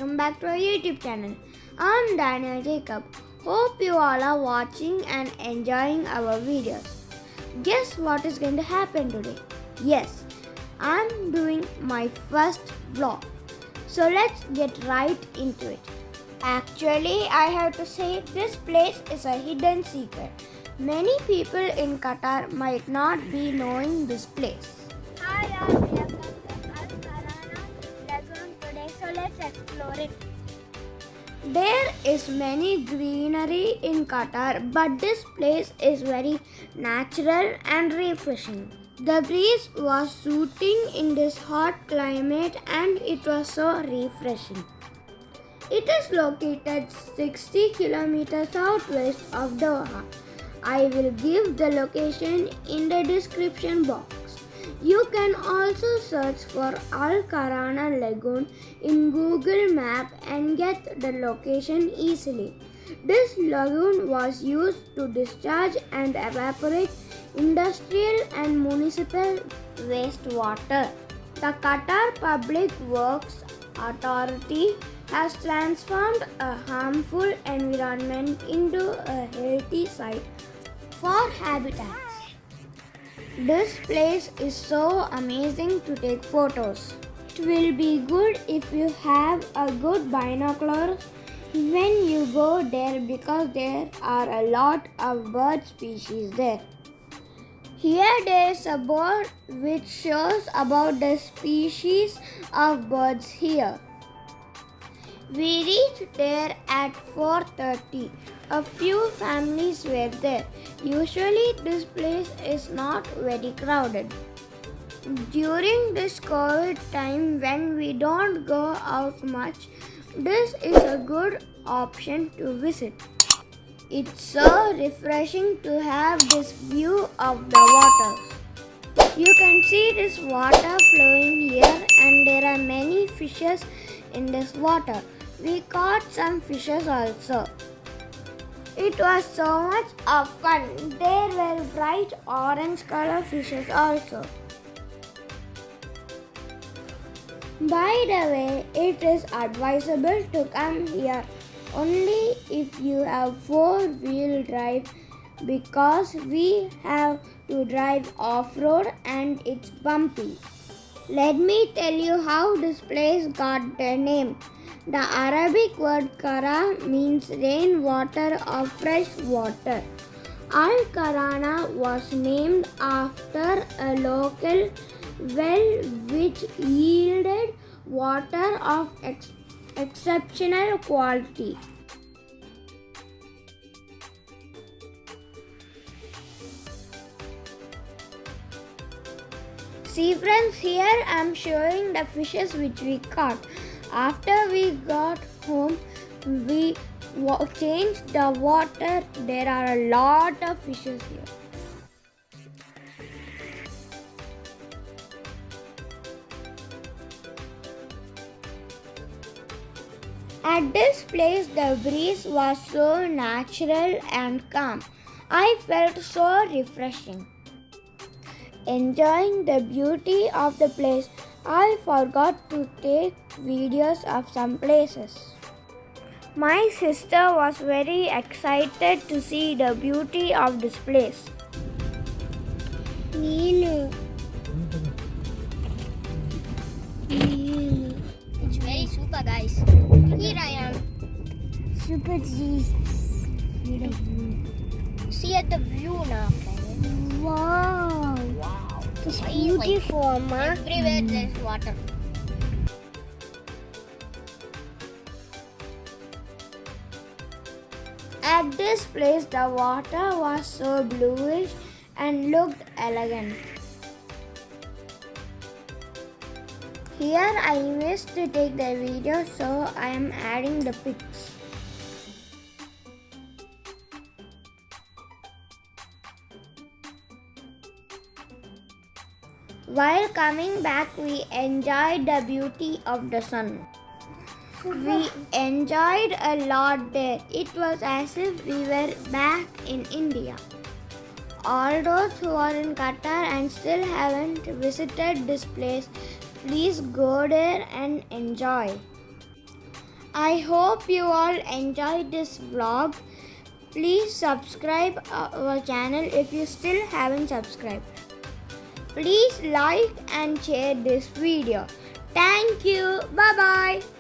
welcome back to our YouTube channel. I'm Daniel Jacob. Hope you all are watching and enjoying our videos. Guess what is going to happen today? Yes, I'm doing my first vlog. So let's get right into it. Actually, I have to say this place is a hidden secret. Many people in Qatar might not be knowing this place. Hi, we are come to Karaana Lagoon today, so let's explore it. There is many greenery in Qatar, but this place is very natural and refreshing. The breeze was soothing in this hot climate and it was so refreshing. It is located 60 kilometers southwest of Doha. I will give the location in the description box. You can also search for Al Karaana Lagoon in Google Map and get the location easily. This lagoon was used to discharge and evaporate industrial and municipal wastewater. The Qatar Public Works Authority has transformed a harmful environment into a healthy site for habitats. This place is so amazing to take photos. It will be good if you have a good binoculars when you go there because there are a lot of bird species there. Here there is a board which shows about the species of birds here. We reached there at 4:30. A few families were there. Usually this place is not very crowded. During this COVID time when we don't go out much, this is a good option to visit. It's so refreshing to have this view of the water. You can see this water flowing here and there are many fishes in this water. We caught some fishes also. It was so much of fun. There were bright orange color fishes also. By the way, it is advisable to come here only if you have four-wheel drive because we have to drive off-road and it's bumpy. Let me tell you how this place got the name. The Arabic word Kara means rainwater or fresh water. Al Karaana was named after a local well which yielded water of exceptional quality. See friends, here I am showing the fishes which we caught. After we got home, we changed the water. There are a lot of fishes here. At this place, the breeze was so natural and calm. I felt so refreshing. Enjoying the beauty of the place, I forgot to take videos of some places. My sister was very excited to see the beauty of this place. It's very super, guys. Here I am. Super Jesus. See at the view now. Wow. Wow. It's beautiful, Ma. Everywhere there's water. At this place, the water was so bluish and looked elegant. Here I missed to take the video, so I am adding the pics. While coming back, we enjoyed the beauty of the sun. We enjoyed a lot there. It was as if we were back in India. All those who are in Qatar and still haven't visited this place, please go there and enjoy. I hope you all enjoyed this vlog. Please subscribe our channel if you still haven't subscribed. Please like and share this video. Thank you. Bye bye.